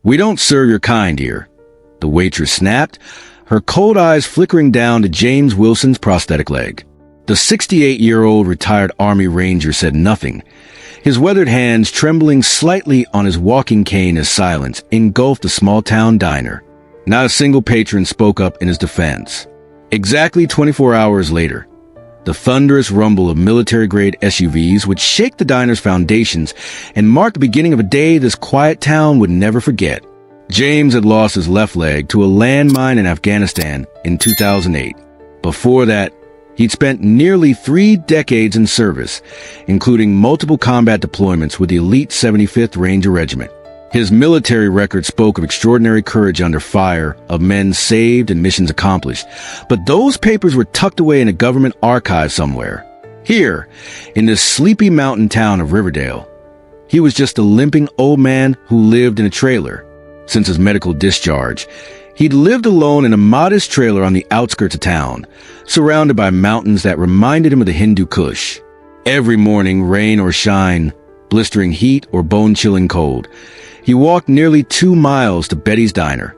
"We don't serve your kind here," the waitress snapped, her cold eyes flickering down to James Wilson's prosthetic leg. The 68-year-old retired Army Ranger said nothing, his weathered hands trembling slightly on his walking cane as silence engulfed the small-town diner. Not a single patron spoke up in his defense. Exactly 24 hours later, the thunderous rumble of military-grade SUVs would shake the diner's foundations and mark the beginning of a day this quiet town would never forget. James had lost his left leg to a landmine in Afghanistan in 2008. Before that, he'd spent nearly 3 decades in service, including multiple combat deployments with the elite 75th Ranger Regiment. His military record spoke of extraordinary courage under fire, of men saved and missions accomplished, but those papers were tucked away in a government archive somewhere. Here, in this sleepy mountain town of Riverdale, he was just a limping old man who lived in a trailer. Since his medical discharge, he'd lived alone in a modest trailer on the outskirts of town, surrounded by mountains that reminded him of the Hindu Kush. Every morning, rain or shine, blistering heat or bone-chilling cold, he walked nearly 2 miles to Betty's Diner.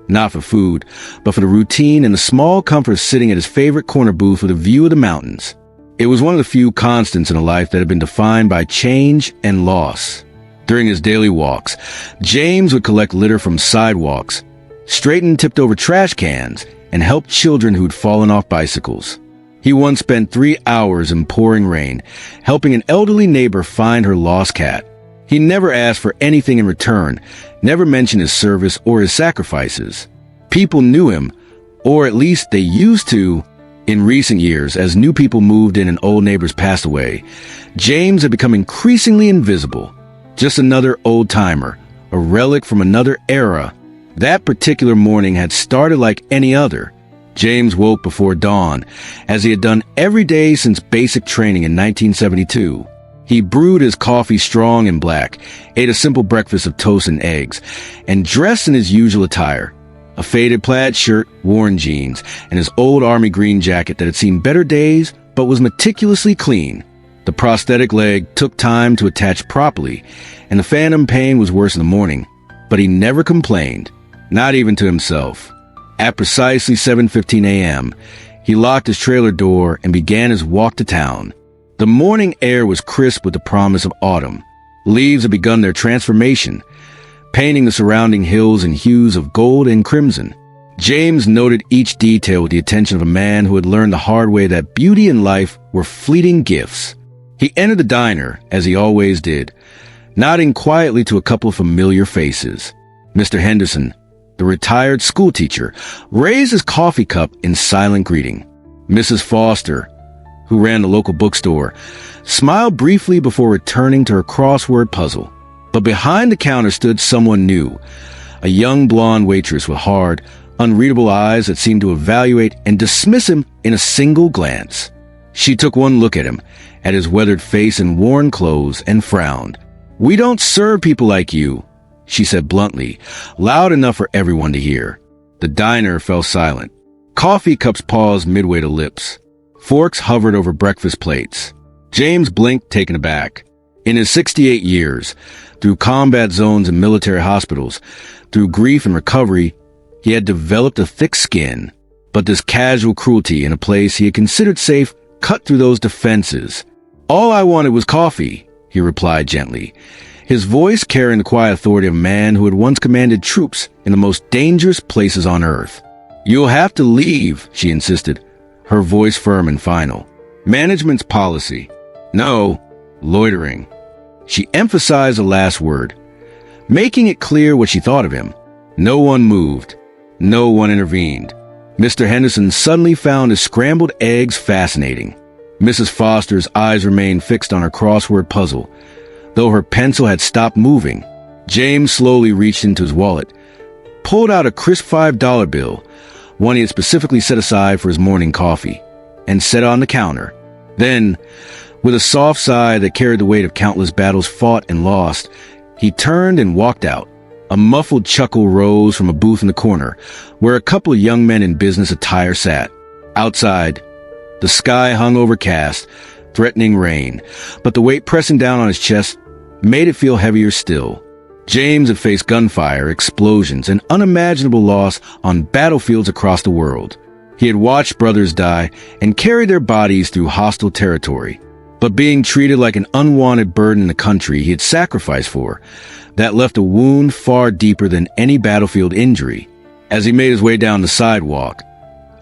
Not for food, but for the routine and the small comfort of sitting at his favorite corner booth with a view of the mountains. It was one of the few constants in a life that had been defined by change and loss. During his daily walks, James would collect litter from sidewalks, straighten tipped-over trash cans, and help children who'd fallen off bicycles. He once spent 3 hours in pouring rain, helping an elderly neighbor find her lost cat. He never asked for anything in return, never mentioned his service or his sacrifices. People knew him, or at least they used to. In recent years, as new people moved in and old neighbors passed away, James had become increasingly invisible. Just another old-timer, a relic from another era. That particular morning had started like any other. James woke before dawn, as he had done every day since basic training in 1972. He brewed his coffee strong and black, ate a simple breakfast of toast and eggs, and dressed in his usual attire, a faded plaid shirt, worn jeans, and his old army green jacket that had seen better days but was meticulously clean. The prosthetic leg took time to attach properly, and the phantom pain was worse in the morning, but he never complained, not even to himself. At precisely 7:15 a.m., he locked his trailer door and began his walk to town. The morning air was crisp with the promise of autumn. Leaves had begun their transformation, painting the surrounding hills in hues of gold and crimson. James noted each detail with the attention of a man who had learned the hard way that beauty and life were fleeting gifts. He entered the diner, as he always did, nodding quietly to a couple of familiar faces. Mr. Henderson, the retired schoolteacher, raised his coffee cup in silent greeting. Mrs. Foster, who ran the local bookstore, smiled briefly before returning to her crossword puzzle. But behind the counter stood someone new, a young blonde waitress with hard, unreadable eyes that seemed to evaluate and dismiss him in a single glance. She took one look at him, at his weathered face and worn clothes, and frowned. "We don't serve people like you," she said bluntly, loud enough for everyone to hear. The diner fell silent. Coffee cups paused midway to lips. Forks hovered over breakfast plates. James blinked, taken aback. In his 68 years, through combat zones and military hospitals, through grief and recovery, he had developed a thick skin. But this casual cruelty in a place he had considered safe cut through those defenses. "All I wanted was coffee," he replied gently, his voice carrying the quiet authority of a man who had once commanded troops in the most dangerous places on earth. "You'll have to leave," she insisted, her voice firm and final. "Management's policy." "No, loitering." She emphasized the last word, making it clear what she thought of him. No one moved. No one intervened. Mr. Henderson suddenly found his scrambled eggs fascinating. Mrs. Foster's eyes remained fixed on her crossword puzzle, though her pencil had stopped moving. James slowly reached into his wallet, pulled out a crisp $5 bill, one he had specifically set aside for his morning coffee, and set it on the counter. Then, with a soft sigh that carried the weight of countless battles fought and lost, he turned and walked out. A muffled chuckle rose from a booth in the corner, where a couple of young men in business attire sat. Outside, the sky hung overcast, threatening rain, but the weight pressing down on his chest made it feel heavier still. James had faced gunfire, explosions, and unimaginable loss on battlefields across the world. He had watched brothers die and carry their bodies through hostile territory. But being treated like an unwanted burden in the country he had sacrificed for, that left a wound far deeper than any battlefield injury. As he made his way down the sidewalk,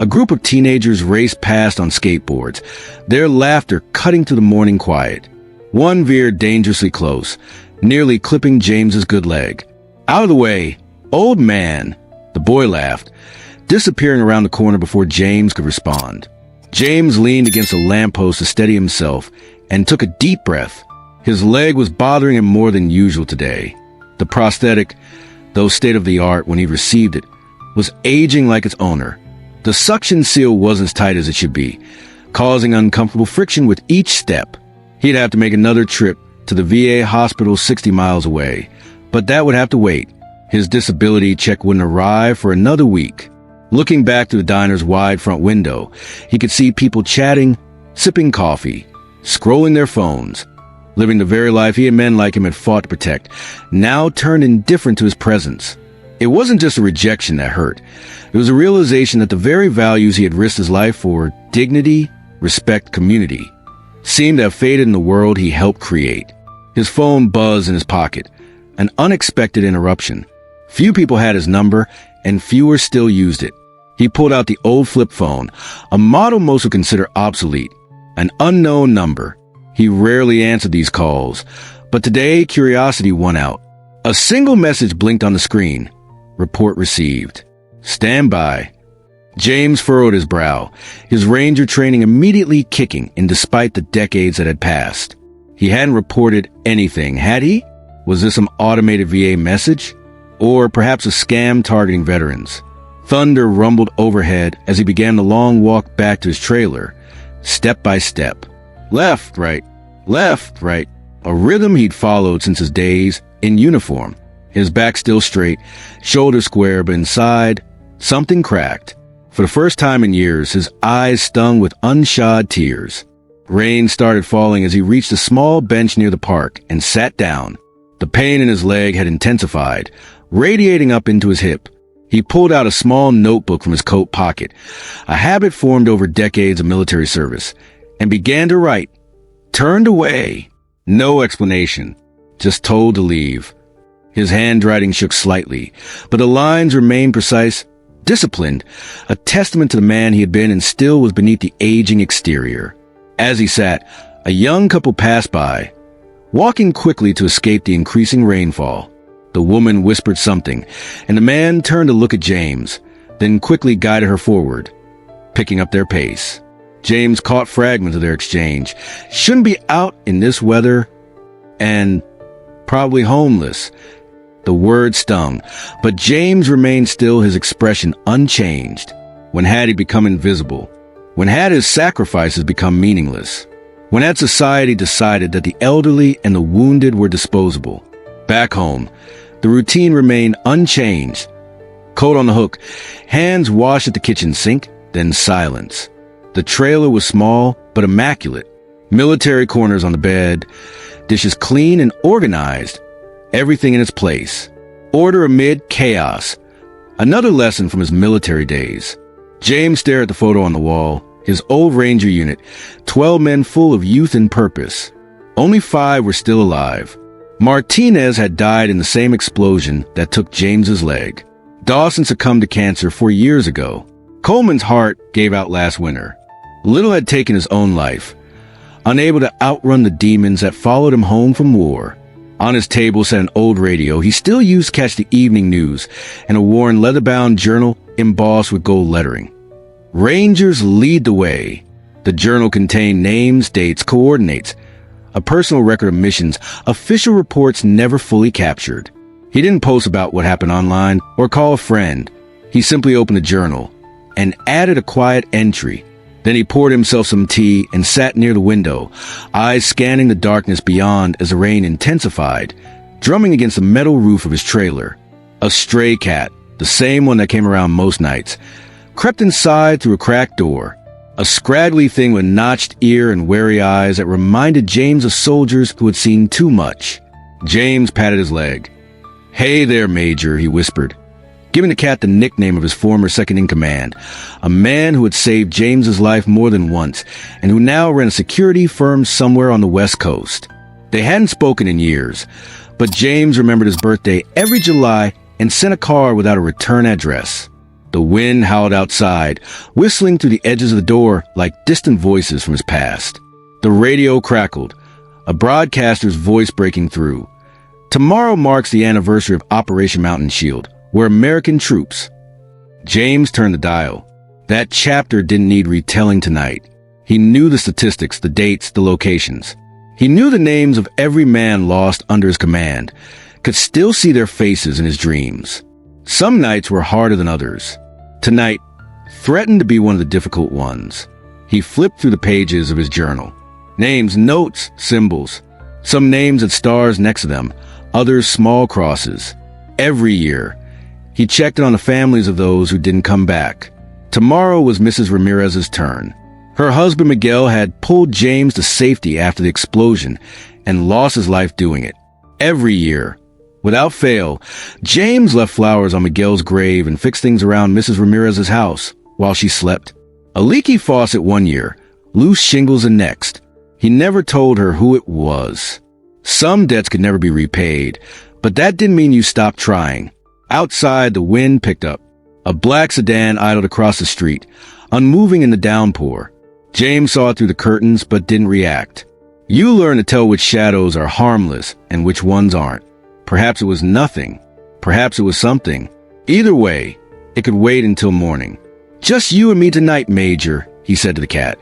a group of teenagers raced past on skateboards, their laughter cutting through the morning quiet. One veered dangerously close, nearly clipping James's good leg. "Out of the way, old man," the boy laughed, disappearing around the corner before James could respond. James leaned against a lamppost to steady himself and took a deep breath. His leg was bothering him more than usual today. The prosthetic, though state-of-the-art when he received it, was aging like its owner. The suction seal wasn't as tight as it should be, causing uncomfortable friction with each step. He'd have to make another trip to the VA hospital 60 miles away, but that would have to wait. His disability check wouldn't arrive for another week. Looking back through the diner's wide front window, he could see people chatting, sipping coffee, scrolling their phones, living the very life he and men like him had fought to protect, now turned indifferent to his presence. It wasn't just a rejection that hurt. It was a realization that the very values he had risked his life for, dignity, respect, community, seemed to have faded in the world he helped create. His phone buzzed in his pocket, an unexpected interruption. Few people had his number, and fewer still used it. He pulled out the old flip phone, a model most would consider obsolete, an unknown number. He rarely answered these calls, but today curiosity won out. A single message blinked on the screen. Report received. Stand by. James furrowed his brow, his Ranger training immediately kicking in despite the decades that had passed. He hadn't reported anything, had he? Was this some automated VA message? Or perhaps a scam targeting veterans? Thunder rumbled overhead as he began the long walk back to his trailer, step by step. Left, right, a rhythm he'd followed since his days in uniform. His back still straight, shoulders square, but inside, something cracked. For the first time in years, his eyes stung with unshod tears. Rain started falling as he reached a small bench near the park and sat down. The pain in his leg had intensified, radiating up into his hip. He pulled out a small notebook from his coat pocket, a habit formed over decades of military service, and began to write. Turned away. No explanation. Just told to leave. His handwriting shook slightly, but the lines remained precise, disciplined, a testament to the man he had been and still was beneath the aging exterior. As he sat, a young couple passed by, walking quickly to escape the increasing rainfall. The woman whispered something, and the man turned to look at James, then quickly guided her forward, picking up their pace. James caught fragments of their exchange. Shouldn't be out in this weather, and probably homeless. The word stung, but James remained still, his expression unchanged. When had he become invisible? When had his sacrifices become meaningless? When had society decided that the elderly and the wounded were disposable? Back home, the routine remained unchanged. Coat on the hook, hands washed at the kitchen sink, then silence. The trailer was small, but immaculate. Military corners on the bed, dishes clean and organized, everything in its place. Order amid chaos. Another lesson from his military days. James stared at the photo on the wall, his old Ranger unit, 12 men full of youth and purpose. Only 5 were still alive. Martinez had died in the same explosion that took James's leg. Dawson succumbed to cancer 4 years ago. Coleman's heart gave out last winter. Little had taken his own life, unable to outrun the demons that followed him home from war. On his table sat an old radio he still used to catch the evening news and a worn leather-bound journal embossed with gold lettering. Rangers lead the way. The journal contained names, dates, coordinates, a personal record of missions official reports never fully captured. He didn't post about what happened online or call a friend. He simply opened the journal and added a quiet entry. Then he poured himself some tea and sat near the window, eyes scanning the darkness beyond as the rain intensified, drumming against the metal roof of his trailer. A stray cat, the same one that came around most nights, crept inside through a cracked door. A scraggly thing with notched ear and wary eyes that reminded James of soldiers who had seen too much. James patted his leg. "Hey there, Major," he whispered, giving the cat the nickname of his former second-in-command, a man who had saved James's life more than once and who now ran a security firm somewhere on the West Coast. They hadn't spoken in years, but James remembered his birthday every July and sent a card without a return address. The wind howled outside, whistling through the edges of the door like distant voices from his past. The radio crackled, a broadcaster's voice breaking through. Tomorrow marks the anniversary of Operation Mountain Shield, where American troops... James turned the dial. That chapter didn't need retelling tonight. He knew the statistics, the dates, the locations. He knew the names of every man lost under his command, could still see their faces in his dreams. Some nights were harder than others. Tonight threatened to be one of the difficult ones. He flipped through the pages of his journal. Names, notes, symbols. Some names had stars next to them, others small crosses. Every year, he checked on the families of those who didn't come back. Tomorrow was Mrs. Ramirez's turn. Her husband Miguel had pulled James to safety after the explosion and lost his life doing it. Every year, without fail, James left flowers on Miguel's grave and fixed things around Mrs. Ramirez's house while she slept. A leaky faucet one year, loose shingles the next. He never told her who it was. Some debts could never be repaid, but that didn't mean you stopped trying. Outside, the wind picked up. A black sedan idled across the street, unmoving in the downpour. James saw it through the curtains, but didn't react. You learn to tell which shadows are harmless and which ones aren't. Perhaps it was nothing. Perhaps it was something. Either way, it could wait until morning. "Just you and me tonight, Major," he said to the cat,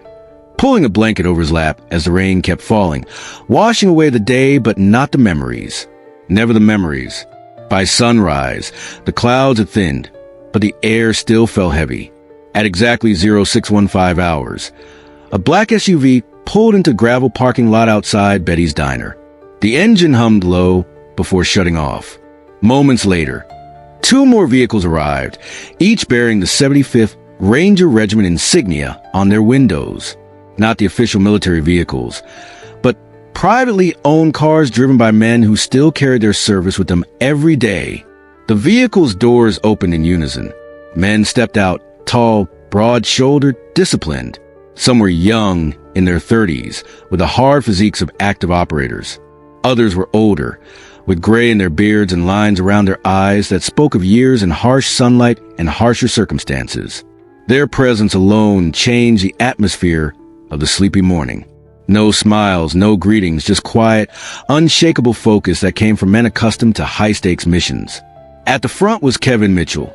pulling a blanket over his lap as the rain kept falling, washing away the day but not the memories. Never the memories. By sunrise, the clouds had thinned, but the air still felt heavy. At exactly 0615 hours, a black SUV pulled into a gravel parking lot outside Betty's Diner. The engine hummed low before shutting off. Moments later, two more vehicles arrived, each bearing the 75th Ranger Regiment insignia on their windows. Not the official military vehicles, but privately owned cars driven by men who still carried their service with them every day. The vehicle's doors opened in unison. Men stepped out, tall, broad-shouldered, disciplined. Some were young, in their 30s, with the hard physiques of active operators. Others were older, with gray in their beards and lines around their eyes that spoke of years in harsh sunlight and harsher circumstances. Their presence alone changed the atmosphere of the sleepy morning. No smiles, no greetings, just quiet, unshakable focus that came from men accustomed to high-stakes missions. At the front was Kevin Mitchell.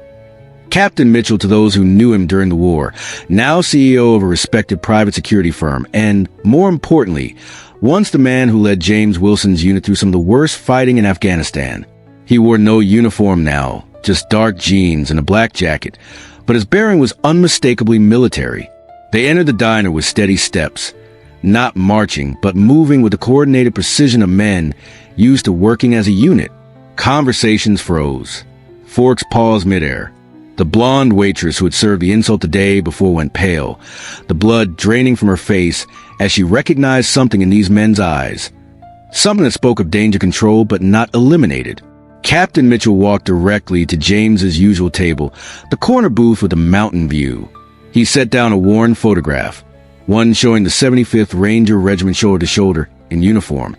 Captain Mitchell to those who knew him during the war, now CEO of a respected private security firm, and, more importantly, once the man who led James Wilson's unit through some of the worst fighting in Afghanistan. He wore no uniform now, just dark jeans and a black jacket, but his bearing was unmistakably military. They entered the diner with steady steps, not marching, but moving with the coordinated precision of men used to working as a unit. Conversations froze. Forks paused midair. The blonde waitress who had served the insult the day before went pale, the blood draining from her face as she recognized something in these men's eyes. Something that spoke of danger control but not eliminated. Captain Mitchell walked directly to James's usual table, the corner booth with a mountain view. He set down a worn photograph, one showing the 75th Ranger Regiment shoulder to shoulder in uniform.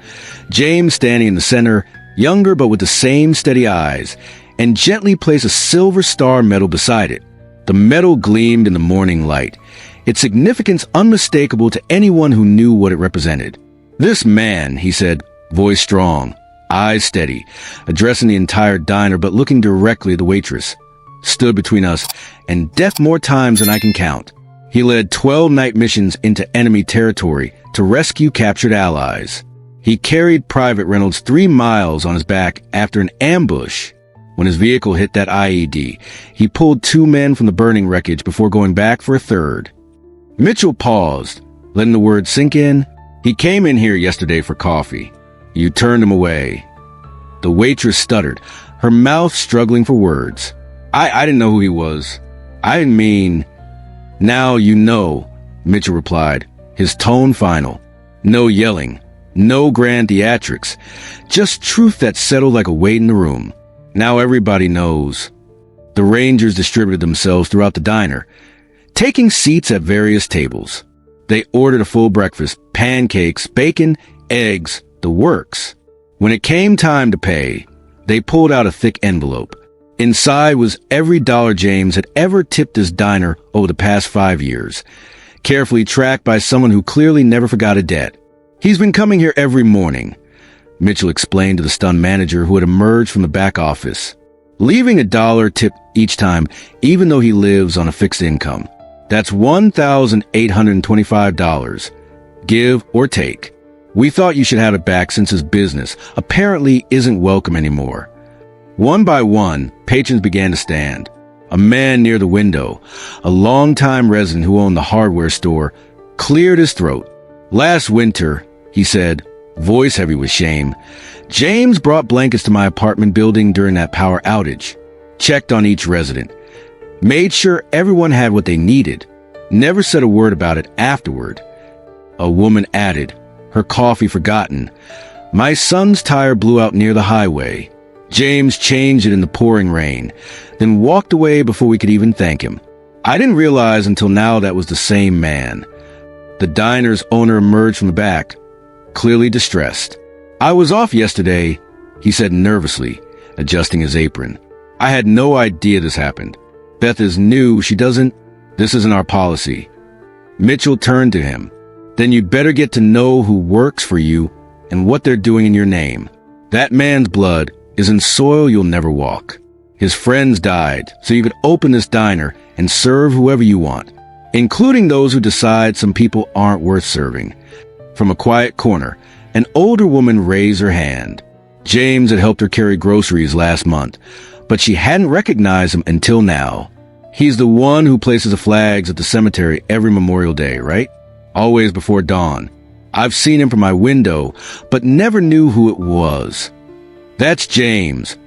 James standing in the center, younger but with the same steady eyes, and gently placed a silver star medal beside it. The medal gleamed in the morning light, its significance unmistakable to anyone who knew what it represented. "This man," he said, voice strong, eyes steady, addressing the entire diner but looking directly at the waitress, "stood between us and death more times than I can count. He led 12 night missions into enemy territory to rescue captured allies. He carried Private Reynolds 3 miles on his back after an ambush. When his vehicle hit that IED, he pulled 2 men from the burning wreckage before going back for a third." Mitchell paused, letting the words sink in. "He came in here yesterday for coffee. You turned him away." The waitress stuttered, her mouth struggling for words. I didn't know who he was. I didn't mean..." "Now you know," Mitchell replied, his tone final. No yelling, no grand theatrics, just truth that settled like a weight in the room. Now everybody knows. The Rangers distributed themselves throughout the diner, taking seats at various tables. They ordered a full breakfast, pancakes, bacon, eggs, the works. When it came time to pay, they pulled out a thick envelope. Inside was every dollar James had ever tipped his diner over the past 5 years, carefully tracked by someone who clearly never forgot a debt. He's been coming here every morning, Mitchell explained to the stunned manager who had emerged from the back office, leaving $1 tip each time, even though he lives on a fixed income. That's $1,825. Give or take. We thought you should have it back since his business apparently isn't welcome anymore. One by one, patrons began to stand. A man near the window, a longtime resident who owned the hardware store, cleared his throat. Last winter, he said, voice heavy with shame, James brought blankets to my apartment building during that power outage, checked on each resident, made sure everyone had what they needed, never said a word about it afterward. A woman added, her coffee forgotten, my son's tire blew out near the highway. James changed it in the pouring rain, then walked away before we could even thank him. I didn't realize until now that was the same man. The diner's owner emerged from the back, clearly distressed. I was off yesterday, he said nervously, adjusting his apron. I had no idea this happened. Beth is new, this isn't our policy. Mitchell turned to him. Then you'd better get to know who works for you and what they're doing in your name. That man's blood is in soil you'll never walk. His friends died, so you could open this diner and serve whoever you want, including those who decide some people aren't worth serving. From a quiet corner, an older woman raised her hand. James had helped her carry groceries last month, but she hadn't recognized him until now. He's the one who places the flags at the cemetery every Memorial Day, right? Always before dawn. I've seen him from my window, but never knew who it was. That's James,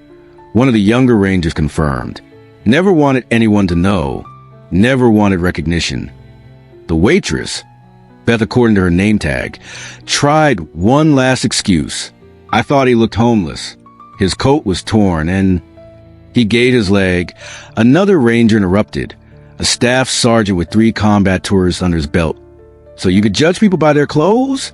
one of the younger Rangers confirmed. Never wanted anyone to know. Never wanted recognition. The waitress, Beth according to her name tag, tried one last excuse. I thought he looked homeless. His coat was torn and he gave his leg. Another Ranger interrupted, a staff sergeant with 3 combat tours under his belt. So you could judge people by their clothes?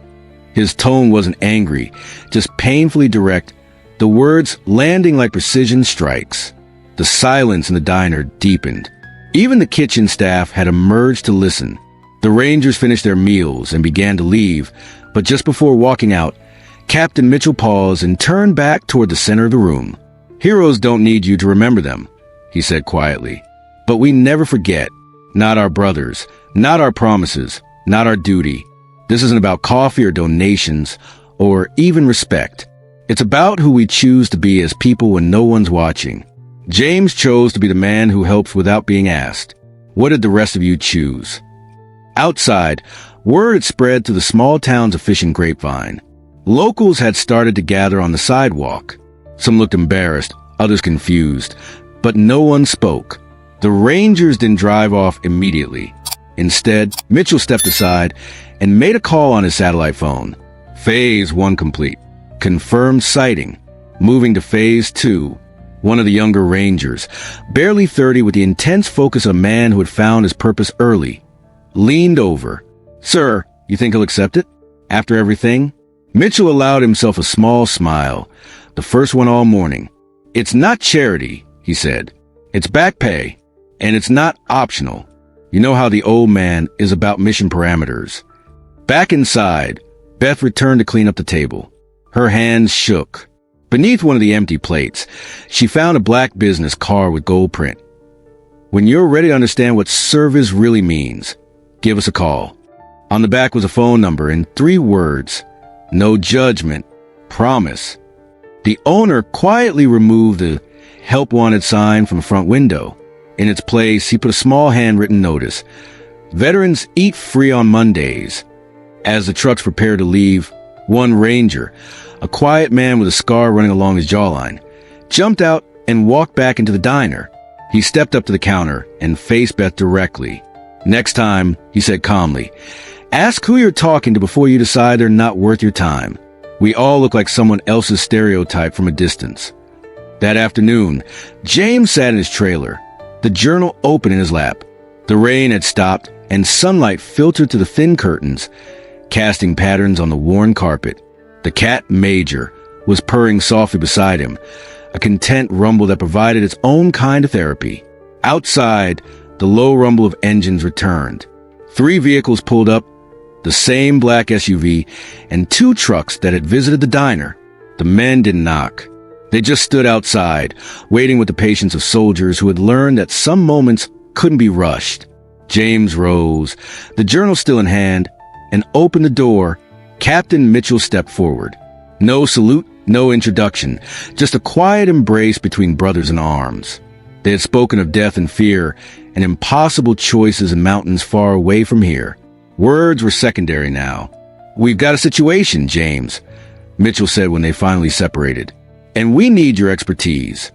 His tone wasn't angry, just painfully direct, the words landing like precision strikes. The silence in the diner deepened. Even the kitchen staff had emerged to listen. The Rangers finished their meals and began to leave, but just before walking out, Captain Mitchell paused and turned back toward the center of the room. Heroes don't need you to remember them, he said quietly. But we never forget. Not our brothers, not our promises, not our duty. This isn't about coffee or donations or even respect. It's about who we choose to be as people when no one's watching. James chose to be the man who helps without being asked. What did the rest of you choose? Outside, word had spread to the small towns of Fish and Grapevine. Locals had started to gather on the sidewalk. Some looked embarrassed, others confused, but no one spoke. The Rangers didn't drive off immediately. Instead, Mitchell stepped aside and made a call on his satellite phone. Phase 1 complete. Confirmed sighting. Moving to Phase 2. One of the younger Rangers, barely 30 with the intense focus of a man who had found his purpose early, leaned over. Sir, you think he'll accept it? After everything? Mitchell allowed himself a small smile, the first one all morning. It's not charity, he said. It's back pay, and it's not optional. You know how the old man is about mission parameters. Back inside, Beth returned to clean up the table. Her hands shook. Beneath one of the empty plates, she found a black business card with gold print. When you're ready to understand what service really means, give us a call. On the back was a phone number and 3 words. No judgment. Promise. The owner quietly removed the help wanted sign from the front window. In its place, he put a small handwritten notice. Veterans eat free on Mondays. As the trucks prepared to leave, one Ranger, a quiet man with a scar running along his jawline, jumped out and walked back into the diner. He stepped up to the counter and faced Beth directly. Next time, he said calmly, ask who you're talking to before you decide they're not worth your time. We all look like someone else's stereotype from a distance. That afternoon, James sat in his trailer, the journal open in his lap. The rain had stopped, and sunlight filtered through the thin curtains, casting patterns on the worn carpet. The cat, Major, was purring softly beside him, a content rumble that provided its own kind of therapy. Outside, the low rumble of engines returned. 3 vehicles pulled up, the same black SUV, and 2 trucks that had visited the diner. The men didn't knock. They just stood outside, waiting with the patience of soldiers who had learned that some moments couldn't be rushed. James rose, the journal still in hand, and opened the door. Captain Mitchell stepped forward. No salute, no introduction, just a quiet embrace between brothers in arms. They had spoken of death and fear and impossible choices in mountains far away from here. Words were secondary now. "We've got a situation, James," Mitchell said when they finally separated, "and we need your expertise."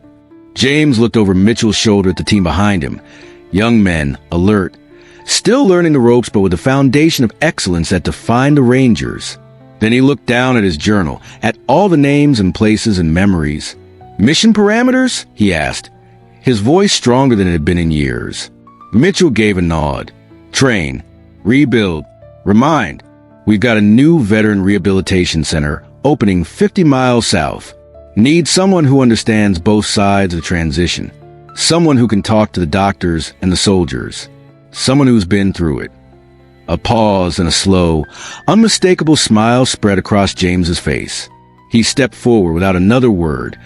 James looked over Mitchell's shoulder at the team behind him. Young men, alert, still learning the ropes but with a foundation of excellence that defined the Rangers. Then he looked down at his journal, at all the names and places and memories. "Mission parameters?" he asked, his voice stronger than it had been in years. Mitchell gave a nod. "Train, rebuild, remind. We've got a new veteran rehabilitation center opening 50 miles south. Need someone who understands both sides of the transition. Someone who can talk to the doctors and the soldiers. Someone who's been through it." A pause and a slow, unmistakable smile spread across James's face. He stepped forward without another word,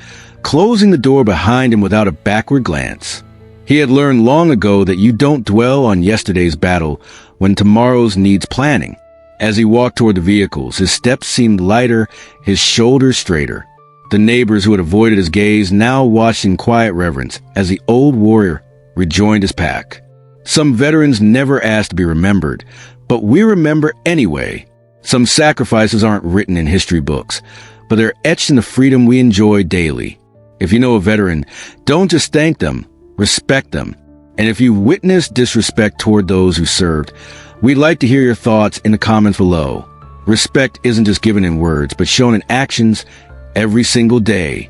closing the door behind him without a backward glance. He had learned long ago that you don't dwell on yesterday's battle when tomorrow's needs planning. As he walked toward the vehicles, his steps seemed lighter, his shoulders straighter. The neighbors who had avoided his gaze now watched in quiet reverence as the old warrior rejoined his pack. Some veterans never asked to be remembered, but we remember anyway. Some sacrifices aren't written in history books, but they're etched in the freedom we enjoy daily. If you know a veteran, don't just thank them, respect them. And if you've witnessed disrespect toward those who served, we'd like to hear your thoughts in the comments below. Respect isn't just given in words, but shown in actions every single day.